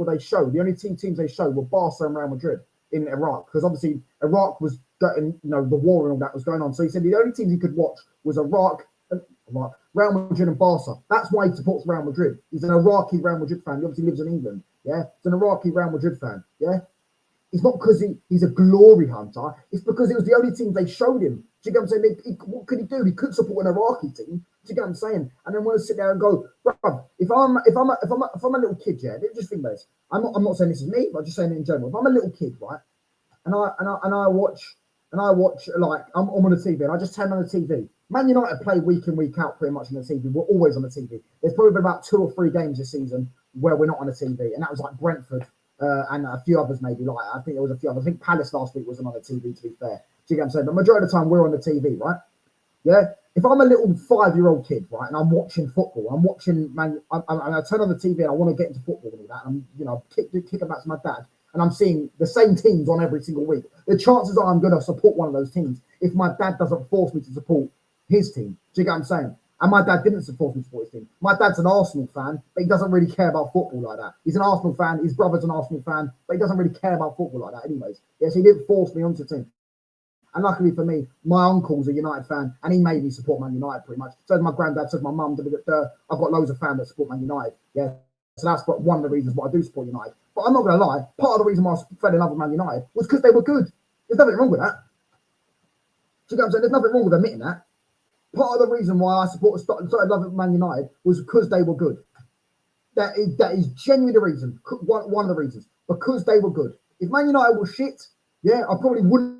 they showed, the only teams they showed were Barca and Real Madrid in Iraq, because obviously Iraq was getting, the war and all that was going on. So he said the only teams he could watch was Iraq, Real Madrid and Barca. That's why he supports Real Madrid. He's an Iraqi Real Madrid fan. He obviously lives in England. Yeah, he's an Iraqi Real Madrid fan. Yeah, it's not because he's a glory hunter. It's because it was the only team they showed him. Do you get what I'm saying? What could he do? He could support an Iraqi team. Do you get what I'm saying? And then we'll sit there and go, bruv, if I'm a little kid, yeah, just think about this. I'm not saying this is me, but I'm just saying it in general. If I'm a little kid, right, and I watch like I'm on the TV and I just turn on the TV. Man United play week in, week out pretty much on the TV. We're always on the TV. There's probably been about 2 or 3 games this season where we're not on the TV, and that was like Brentford and a few others maybe. Like I think there was a few others. I think Palace last week wasn't on the TV, to be fair. Do you get what I'm saying? But majority of the time we're on the TV, right? Yeah. If I'm a little 5-year-old kid, right, and I'm watching football, I turn on the TV and I want to get into football and all that, and I'm kicking back to my dad, and I'm seeing the same teams on every single week. The chances are I'm going to support one of those teams if my dad doesn't force me to support his team. Do you get what I'm saying? And my dad didn't force me to support his team. My dad's an Arsenal fan, but he doesn't really care about football like that. He's an Arsenal fan. His brother's an Arsenal fan, but he doesn't really care about football like that anyways. Yes, he didn't force me onto the team. And luckily for me, my uncle's a United fan, and he made me support Man United pretty much. So did my granddad, so did my mum. I've got loads of fans that support Man United. Yeah, so that's one of the reasons why I do support United. But I'm not going to lie, part of the reason why I fell in love with Man United was because they were good. There's nothing wrong with that. Do you get what I'm saying? There's nothing wrong with admitting that. Part of the reason why I started loving Man United was because they were good. That is genuinely the reason. One of the reasons. Because they were good. If Man United was shit, yeah, I probably wouldn't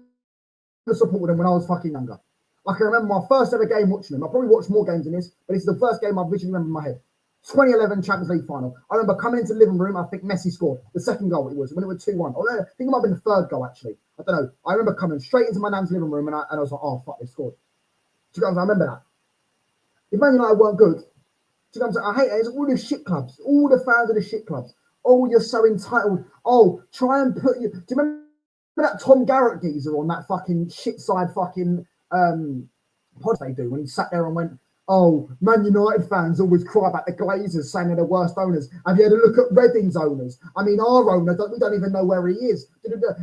supported them when I was fucking younger. I can remember my first ever game watching them. I probably watched more games than this, but it's the first game I visually remember in my head. 2011 Champions League final. I remember coming into the living room. I think Messi scored the second goal. It was when it was 2-1. I think it might have been the third goal actually. I don't know. I remember coming straight into my nan's living room and I was like, oh fuck, they scored. Do you know what I'm saying? I remember that. If Man United weren't good, do you know what I'm saying? I hate it. It's all the shit clubs, all the fans of the shit clubs. Oh, you're so entitled. Oh, try and put you. Do you remember that Tom Garrett geezer on that fucking shit side fucking pod they do when he sat there and went, oh, Man United fans always cry about the Glazers saying they're the worst owners. Have you had a look at Reading's owners? I mean, our owner, we don't even know where he is.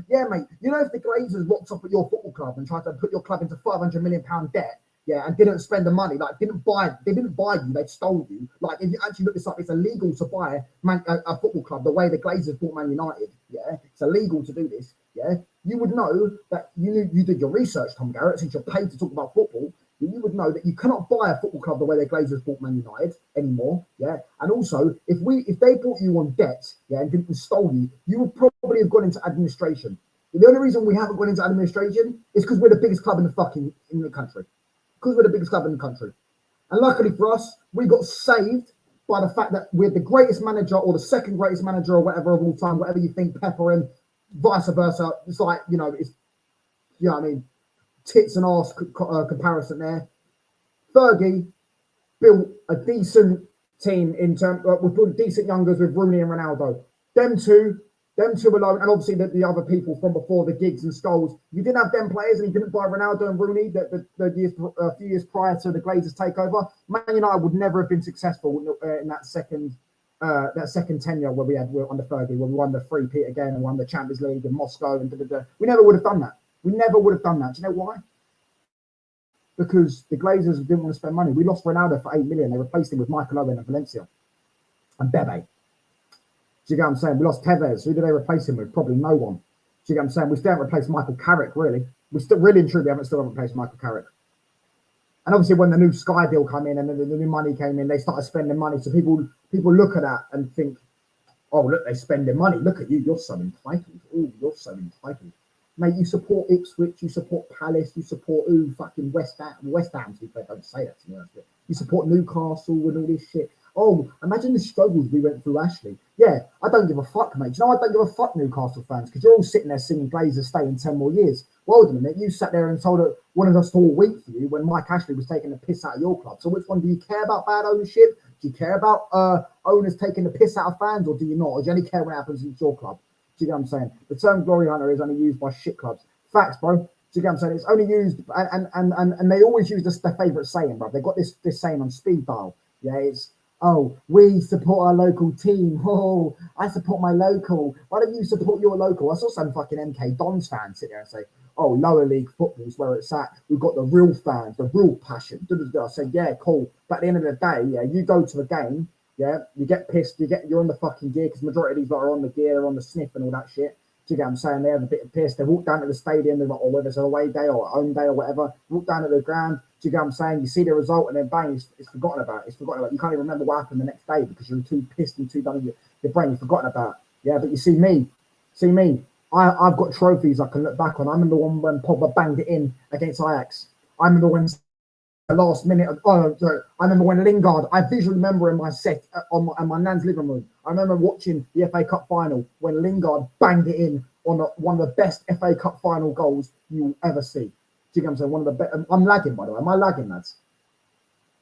Yeah, mate, if the Glazers rocked up at your football club and tried to put your club into £500 million debt, yeah, and didn't spend the money, they didn't buy you, they stole you. Like, if you actually look this up, it's illegal to buy a football club the way the Glazers bought Man United. Yeah, it's illegal to do this. Yeah, you would know that you did your research, Tom Garrett, since you're paid to talk about football. You would know that you cannot buy a football club the way the Glazers bought Man United anymore. Yeah, and also if they bought you on debt, yeah, and didn't stole you, you would probably have gone into administration. The only reason we haven't gone into administration is because we're the biggest club in the country. Because we're the biggest club in the country. And luckily for us, we got saved by the fact that we're the greatest manager or the second greatest manager or whatever of all time, whatever you think, Pepper and vice versa. It's like, it's, I mean, tits and arse comparison there. Fergie built a decent team in terms, we built decent youngers with Rooney and Ronaldo. Them two alone, and obviously the other people from before, the Giggs and Scholes. You didn't have them players, and you didn't buy Ronaldo and Rooney a few years prior to the Glazers takeover. Man United would never have been successful in that second tenure where we had under Fergie, where we won the 3-peat again and won the Champions League in Moscow and We never would have done that. We never would have done that. Do you know why? Because the Glazers didn't want to spend money. We lost Ronaldo for $8 million. They replaced him with Michael Owen and Valencia and Bebe. Do you get what I'm saying? We lost Tevez. Who did they replace him with? Probably no one. Do you get what I'm saying? We still haven't replaced Michael Carrick, really. We still really and truly haven't replaced Michael Carrick. And obviously when the new Sky deal came in and the new money came in, they started spending money. So people look at that and think, oh, look, they're spending money. Look at you. You're so entitled. Oh, you're so entitled. Mate, you support Ipswich, you support Palace, you support fucking West Ham. West Ham, to be fair, don't say that to me. You support Newcastle and all this shit. Oh, imagine the struggles we went through, Ashley. Yeah, I don't give a fuck, mate. I don't give a fuck, Newcastle fans, because you're all sitting there singing Glazers stay in 10 more years. Well done, mate. You sat there and wanted us to all weep for you when Mike Ashley was taking the piss out of your club. So which one do you care about bad ownership? you care about owners taking the piss out of fans, or do you not? Or do you only care when it happens in your club? Do you get what I'm saying? The term glory hunter is only used by shit clubs. Facts, bro. Do you get what I'm saying? It's only used, and they always use their favourite saying, bro. They've got this saying on speed dial. Yeah, it's, oh, we support our local team. Oh, I support my local. Why don't you support your local? I saw some fucking MK Dons fans sit there and say, oh, lower league football's where it's at. We've got the real fans, the real passion. I said, yeah, cool. But at the end of the day, yeah, you go to a game, yeah, you get pissed, you're on the fucking gear, because majority of these lot are on the gear, on the sniff and all that shit. Do you get what I'm saying? They have a bit of piss. They walk down to the stadium, or whether it's an away day or home day or whatever, walk down to the ground. Do you get what I'm saying? You see the result and then bang, it's forgotten about. It's forgotten about. You can't even remember what happened the next day because you're too pissed and too done with your brain. You've forgotten about. Yeah, but you see me. I've got trophies I can look back on. I remember one when Pogba banged it in against Ajax. I remember when the last minute of, I remember when Lingard, I visually remember in my set on my nan's living room. I remember watching the FA Cup final when Lingard banged it in on one of the best FA Cup final goals you'll ever see. Do you get what I'm saying? One of the best. I'm lagging, by the way. Am I lagging, lads?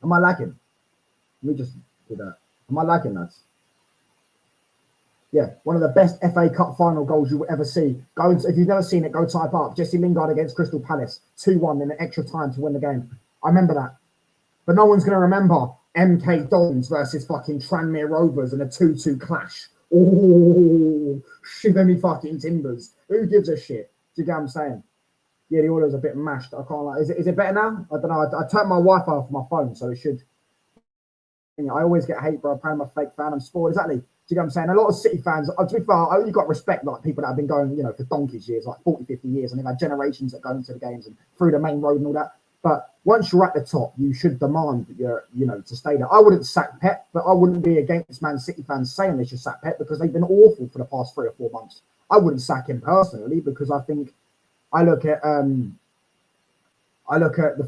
Am I lagging? Let me just do that. Am I lagging, lads? Yeah, one of the best FA Cup final goals you will ever see. If you've never seen it, go type up Jesse Lingard against Crystal Palace, 2-1 in an extra time to win the game. I remember that. But no one's going to remember MK Dons versus fucking Tranmere Rovers in a 2-2 clash. Oh, shiver me fucking timbers. Who gives a shit? Do you get what I'm saying? Yeah, the audio's a bit mashed. I can't like. Is it better now? I don't know. I turned my Wi-Fi off my phone, so it should. I always get hate, bro. I'm a fake fan. I'm spoiled. Exactly. Do you get what I'm saying? A lot of City fans, to be fair, I only got respect like people that have been going, for donkey's years, like 40, 50 years, and they've had generations that go into the games and through the main road and all that. But once you're at the top, you should demand to stay there. I wouldn't sack Pep, but I wouldn't be against Man City fans saying they should sack Pep because they've been awful for the past 3 or 4 months. I wouldn't sack him personally because I think I look at the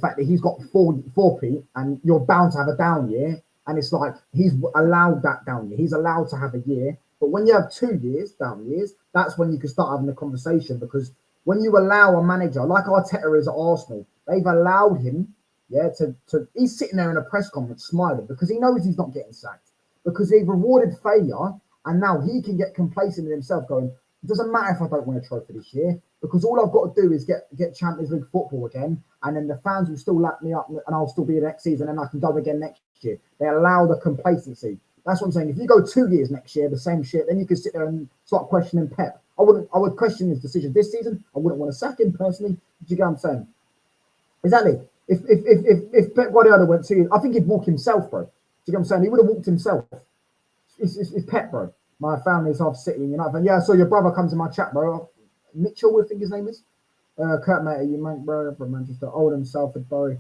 fact that he's got 4P and you're bound to have a down year. And it's like he's allowed that down year. He's allowed to have a year. But when you have 2 years, down years, that's when you can start having a conversation. Because when you allow a manager, like Arteta is at Arsenal, they've allowed him, he's sitting there in a press conference smiling because he knows he's not getting sacked. Because they've rewarded failure and now he can get complacent in himself going, it doesn't matter if I don't win a trophy this year because all I've got to do is get Champions League football again and then the fans will still lap me up and I'll still be here next season and I can go again next year. They allow the complacency. That's what I'm saying. If you go 2 years next year, the same shit, then you can sit there and start questioning Pep. I would question his decision this season. I wouldn't want to sack him personally. Do you get what I'm saying? Exactly. If Pep Guardiola went 2 years, I think he'd walk himself, bro. Do you get what I'm saying? He would have walked himself. It's Pep, bro. My family's half City, Yeah, I saw your brother come to my chat, bro. Mitchell, I think his name is. Kurt, mate, you might, bro, from Manchester, Oldham, Salford, Bury.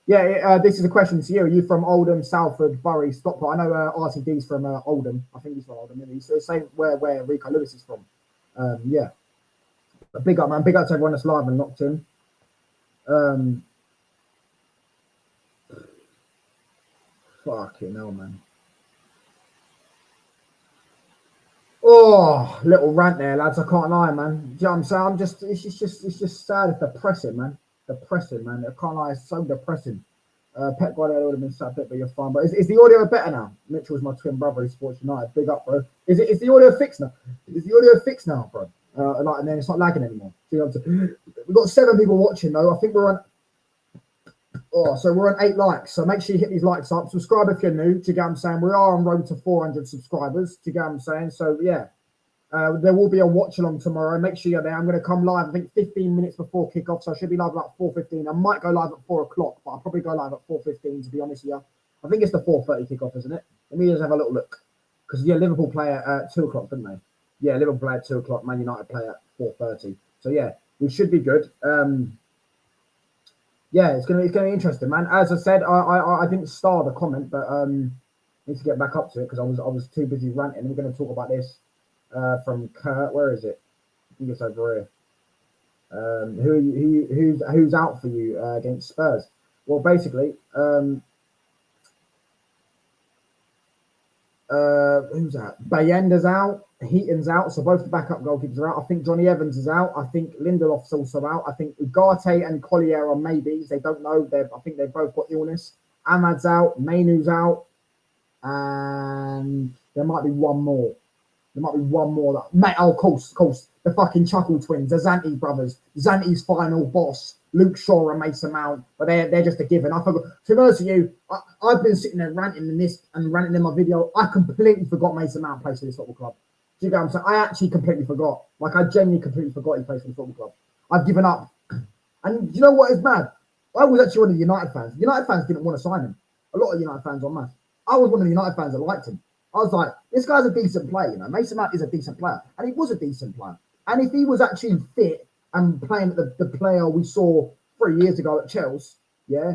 Yeah, this is a question to you. Are you from Oldham, Salford, Bury, Stockport? I know RTD's from Oldham. I think he's from Oldham. He's the same where Rico Lewis is from. Yeah. But big up, man. Big up to everyone that's live and locked in. Fucking hell, man. Oh, little rant there, lads. I can't lie, man. Do you know what I'm saying? It's just sad. It's depressing, man. Depressing, man. I can't lie. It's so depressing. Pep Guardiola would have been sat a bit, but you're fine. But is the audio better now? Mitchell's my twin brother. He supports United. Big up, bro. Is the audio fixed now? Is the audio fixed now, bro? And then it's not lagging anymore. Do you know what I'm saying? We've got 7 people watching though. I think we're on. Oh, so we're on 8 likes. So make sure you hit these likes up. Subscribe if you're new. Do you get what I'm saying? We are on road to 400 subscribers. Do you get what I'm saying? So yeah. There will be a watch along tomorrow. Make sure you're there. I'm going to come live, I think 15 minutes before kickoff. So I should be live about 4:15. I might go live at 4 o'clock, but I'll probably go live at 4:15 to be honest with you. I think it's the 4:30 kickoff, isn't it? Let me just have a little look. Because Liverpool play at 2 o'clock, didn't they? Yeah, Liverpool play at 2 o'clock. Man United play at 4:30. So yeah, we should be good. Yeah, it's gonna be interesting, man. As I said, I didn't star the comment, but need to get back up to it because I was too busy ranting. We're going to talk about this. From Kurt, where is it? I think it's over here. Who's out for you against Spurs? Well, basically, who's out? Bayenda's out. Heaton's out. So both the backup goalkeepers are out. I think Johnny Evans is out. I think Lindelof's also out. I think Ugarte and Collier are maybes. They don't know. I think they've both got illness. Ahmad's out. Mainu's out. and there might be one more. There might be one more. Mate, oh, of course. The fucking Chuckle twins, the Zanti brothers. Zanti's final boss, Luke Shaw and Mason Mount. But they're just a given. I forgot. To be honest with you, I've been sitting there ranting in my video. I completely forgot Mason Mount plays for this football club. Do you get what I'm saying? I actually completely forgot. Like, I genuinely completely forgot he plays for the football club. I've given up. And you know what is mad? I was actually one of the United fans. United fans didn't want to sign him. A lot of United fans on mass. I was one of the United fans that liked him. I was like, this guy's a decent player, you know. Mason Mount is a decent player. And he was a decent player. And if he was actually fit and playing the player we saw 3 years ago at Chelsea, yeah,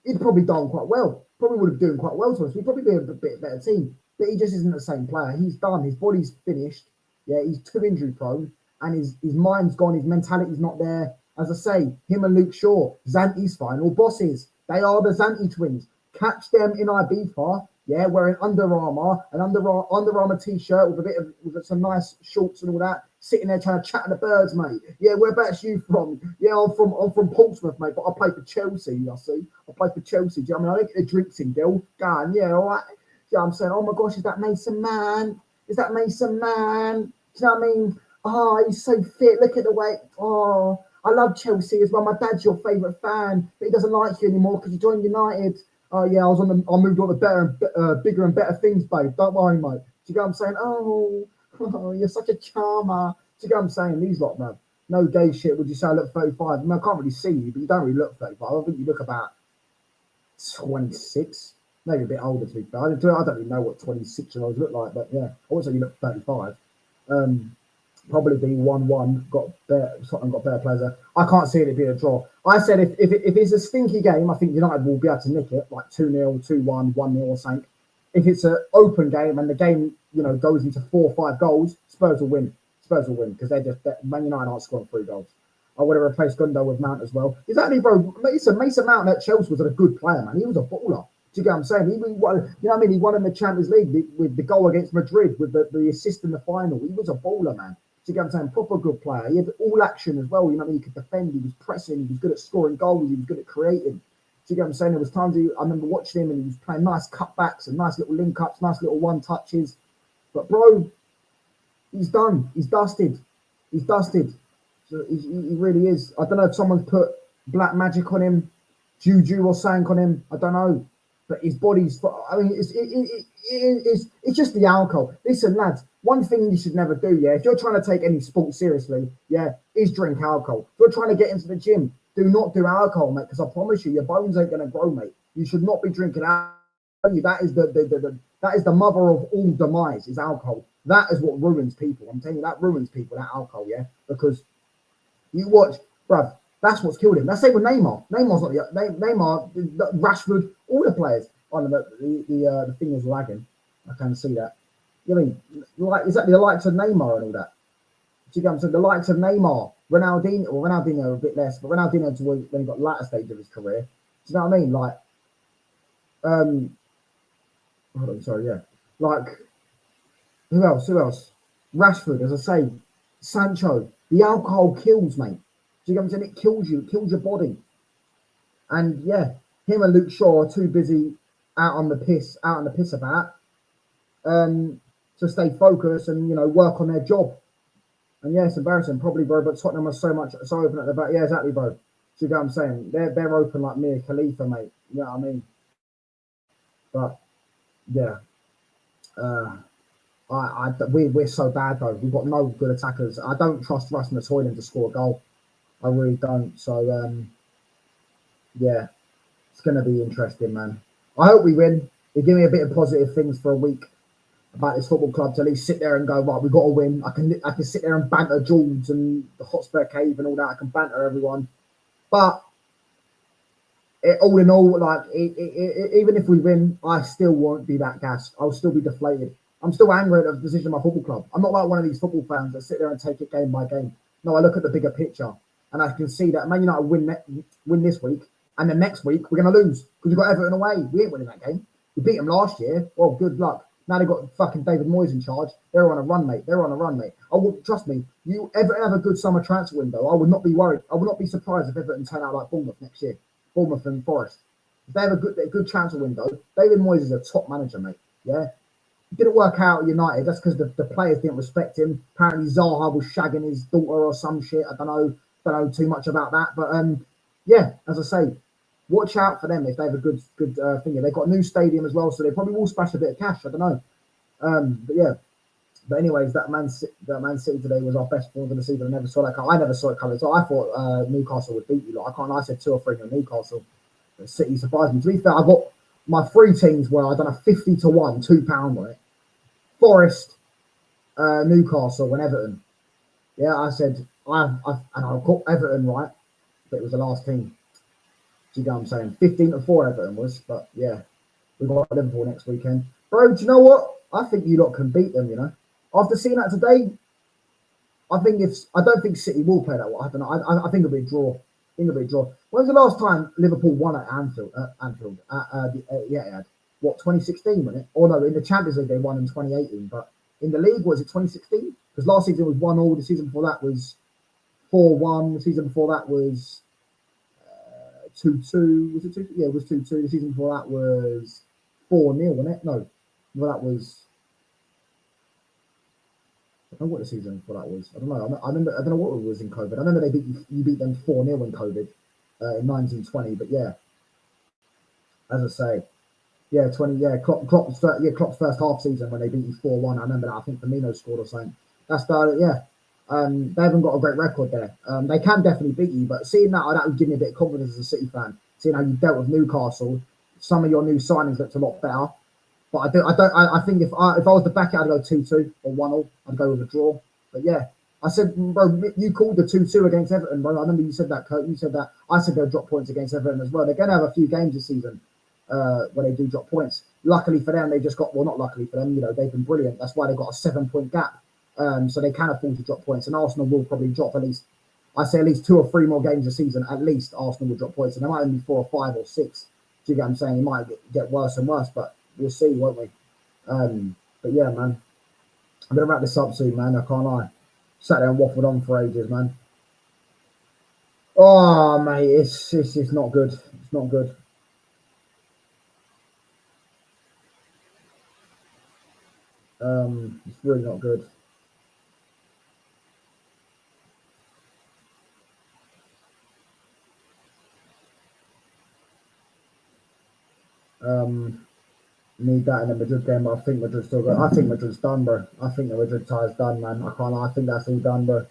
he'd probably done quite well. Probably would have done quite well to us. We'd probably be a bit better team. But he just isn't the same player. He's done. His body's finished. Yeah, he's too injury prone. And his mind's gone. His mentality's not there. As I say, him and Luke Shaw, Zanti's final bosses. They are the Zanti twins. Catch them in Ibiza, yeah, wearing Under Armour, an Under Armour t-shirt with some nice shorts and all that, sitting there trying to chat to the birds, mate. Yeah, whereabouts you from? Yeah, I'm from Portsmouth, mate, but I play for Chelsea, I see. I play for Chelsea. Do you know what I mean? I don't get the drinks in, girl. Go on, yeah, all right. Do you know what I'm saying? Oh my gosh, is that Mason Man? Is that Mason Man? Do you know what I mean? Oh, he's so fit. Look at the way. Oh, I love Chelsea as well. My dad's your favourite fan, but he doesn't like you anymore because you joined United. Oh yeah, I moved on to better and bigger and better things, babe. Don't worry, mate. Do you get what I'm saying? Oh, you're such a charmer. Do you get what I'm saying? These lot, man. No gay shit. Would you say I look 35? I mean, I can't really see you, but you don't really look 35. I think you look about 26, maybe a bit older to be fair. I don't really know what 26-year-olds look like, but yeah, I would say you look 35. Probably be 1-1. Tottenham got better players there. I can't see it being a draw. I said if it's a stinky game, I think United will be able to nick it, like 2-0, 2-1, 1-0 or something. If it's an open game and the game, goes into 4 or 5 goals, Spurs will win. Spurs will win because Man United aren't scoring 3 goals. I would have replaced Gundo with Mount as well. Exactly, bro. Mason Mount at Chelsea was a good player, man. He was a baller. Do you get what I'm saying? He won, you know what I mean? He won in the Champions League with the goal against Madrid, with the assist in the final. He was a baller, man. Do you get what I'm saying? Proper good player. He had all action as well. You know what I mean? He could defend. He was pressing. He was good at scoring goals. He was good at creating. Do you get what I'm saying? There was times I remember watching him and he was playing nice cutbacks and nice little link-ups, nice little one-touches. But, bro, he's done. He's dusted. He's dusted. So he really is. I don't know if someone's put black magic on him, juju or something on him. I don't know. But his body's, I mean, it's just the alcohol. Listen, lads, one thing you should never do, yeah, if you're trying to take any sport seriously, yeah, is drink alcohol. If you're trying to get into the gym, do not do alcohol, mate, because I promise you, your bones ain't going to grow, mate. You should not be drinking alcohol. That is that is the mother of all demise, is alcohol. That is what ruins people. I'm telling you, that ruins people, that alcohol, yeah, because you watch, bruv, that's what's killed him. Let's say with Neymar. Neymar's not Neymar, Rashford, all the players. Oh, no, the thing is lagging. I can see that. You know what I mean, exactly the likes of Neymar and all that. Do you get what I'm saying? The likes of Neymar, Ronaldinho a bit less, but Ronaldinho when he got latter stage of his career. Do you know what I mean? Like, hold on, sorry, yeah. Like, who else? Rashford, as I say, Sancho. The alcohol kills, mate. Do you get what I'm saying? It kills you. It kills your body. And yeah, him and Luke Shaw are too busy out on the piss about to stay focused and work on their job. And yeah, it's embarrassing, probably, bro. But Tottenham are so open at the back. Yeah, exactly, bro. Do you get what I'm saying? They're open like Mia Khalifa, mate. You know what I mean? But yeah, we're so bad though. We've got no good attackers. I don't trust Rasmus Højlund to score a goal. I really don't. So yeah, it's gonna be interesting, man. I hope we win. They give me a bit of positive things for a week about this football club to at least sit there and go, right, we've got to win. I can sit there and banter George and the Hotspur Cave and all that. I can banter everyone. But all in all, like, even if we win, I still won't be that gassed. I'll still be deflated. I'm still angry at the decision of my football club. I'm not like one of these football fans that sit there and take it game by game. No, I look at the bigger picture and I can see that Man United win this week, and then next week we're going to lose because we've got Everton away. We ain't winning that game. We beat them last year. Well, good luck. Now they've got fucking David Moyes in charge. They're on a run, mate. I would trust me. You Everton have a good summer transfer window. I would not be worried. I would not be surprised if Everton turn out like Bournemouth next year. Bournemouth and Forest. if they have a good transfer window, David Moyes is a top manager, mate. Yeah. It didn't work out at United. That's because the players didn't respect him. Apparently Zaha was shagging his daughter or some shit. I don't know too much about that. But yeah, as I say, watch out for them if they have a good thing. They've got a new stadium as well, so they probably will splash a bit of cash. I don't know. But yeah. But anyways, that Man City today was our best performance of the season. I never saw that coming. I never saw it coming. So I thought Newcastle would beat you. Like, I said 2-3 on Newcastle. But City surprised me. To be fair, I got my three teams where I done a 50 to 1, £2 on it. Forest, Newcastle, and Everton. Yeah, I said I got Everton right, but it was the last team. Do you get what I'm saying? 15 to 4 Everton was, but yeah, we got Liverpool next weekend. Bro, do you know what? I think you lot can beat them, you know. After seeing that today, I don't think City will play that well. I don't know. I think it'll be a draw. When's the last time Liverpool won at Anfield? Yeah, what, 2016, wasn't it? Or no, in the Champions League they won in 2018, but in the league was it 2016? Because last season was 1-1. The season before that was 4-1. The season before that was 2-2. Was it 2? Yeah, it was 2-2. The season before that was 4-0, wasn't it? No, well, that was. I don't know what the season before that was. I don't know. I don't know what it was in COVID. I remember you beat them 4-0 in COVID in 1920. But yeah, as I say, yeah, 20. Yeah, Klopp's first half season when they beat you 4-1. I remember that. I think Firmino scored or something. That's yeah. They haven't got a great record there. They can definitely beat you, but seeing that would give me a bit of confidence as a City fan. Seeing how you dealt with Newcastle, some of your new signings looked a lot better. But I think if I was to back it, I'd go 2-2 or 1-1. I'd go with a draw. But yeah, I said, bro, you called the 2-2 against Everton, bro. I remember you said that, Kurt. You said that. I said they'll drop points against Everton as well. They're going to have a few games this season where they do drop points. Luckily for them, they just got, well, not luckily for them, you know, they've been brilliant. That's why they got a 7-point gap. So they can afford to drop points. And Arsenal will probably drop at least 2 or 3 more games a season. At least Arsenal will drop points. And there might only be 4 or 5 or 6. Do you get what I'm saying? It might get worse and worse, but we'll see, won't we? But yeah, man, I'm gonna wrap this up soon, man. I can't lie. Sat there and waffled on for ages, man. Oh, mate, it's not good. It's not good. It's really not good. Need that in the Madrid game, but I think Madrid's still good. I think Madrid's done, bro. I think the Madrid tie's done, man. I can't lie. I think that's all done, bro. Do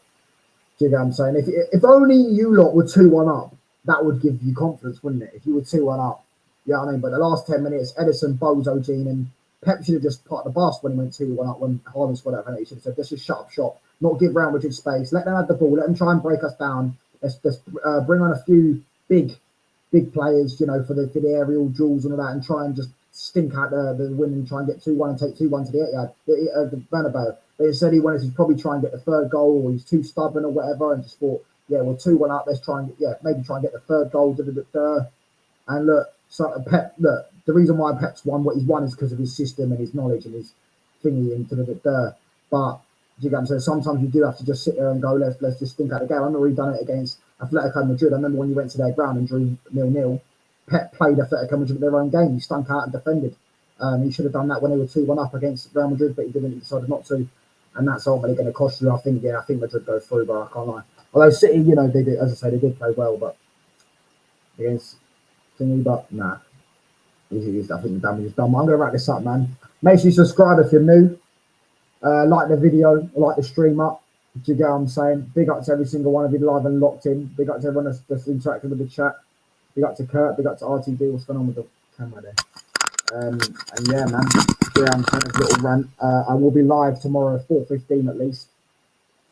you get what I'm saying? If only you lot were 2-1 up, that would give you confidence, wouldn't it? If you were 2-1 up. You know what I mean? But the last 10 minutes, Edison, Bozo, Gene, and Pep should have just put the bus when he went 2-1 up when Haaland scored that penalty. He should have said, let's just shut up shop, not give Real Madrid space, let them have the ball, let them try and break us down. Let's bring on a few big players, you know, for the aerial duels and all that, and try and just stink out the win and try and get 2-1 and take 2-1 to the Etihad, the Bernabeu. But instead he wanted to probably try and get the third goal, or he's too stubborn or whatever, and just thought, yeah, we're 2-1 up, let's try and maybe try and get the third goal. And look, so Pep, look, the reason why Pep's won what he's won is because of his system and his knowledge and his thingy into the But do you get what I'm saying? Sometimes you do have to just sit there and go, let's just think out the game. I remember he done it against Atletico Madrid. I remember when you went to their ground and drew 0-0. Pep played Atletico Madrid with their own game. He stunk out and defended. He should have done that when they were 2-1 up against Real Madrid, but he didn't. He decided not to, and that's ultimately going to cost you. I think Madrid go through, but I can't lie. Although City, you know, they did, as I say, they did play well, but against thingy, but nah. I think the damage is done. I'm going to wrap this up, man. Make sure you subscribe if you're new. Like the video, like the stream up. Do you get what I'm saying? Big up to every single one of you live and locked in. Big up to everyone that's interacting with the chat. Big up to Kurt. Big up to RTD. What's going on with the camera there? And yeah, man. Yeah, I'm saying a little rant. I will be live tomorrow, 4:15 at least,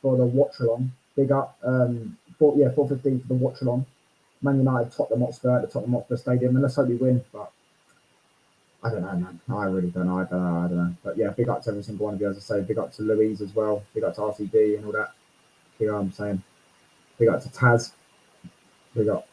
for the watch along. Big up. 4:15 for the watch along. Man United, Tottenham Hotspur at the Tottenham Hotspur Stadium, and let's hope we win. But I don't know, man. I really don't know. I don't know. But yeah, big up to every single one of you, as I say. Big up to Louise as well. Big up to RTD and all that. You know what I'm saying? Big up to Taz. Big up.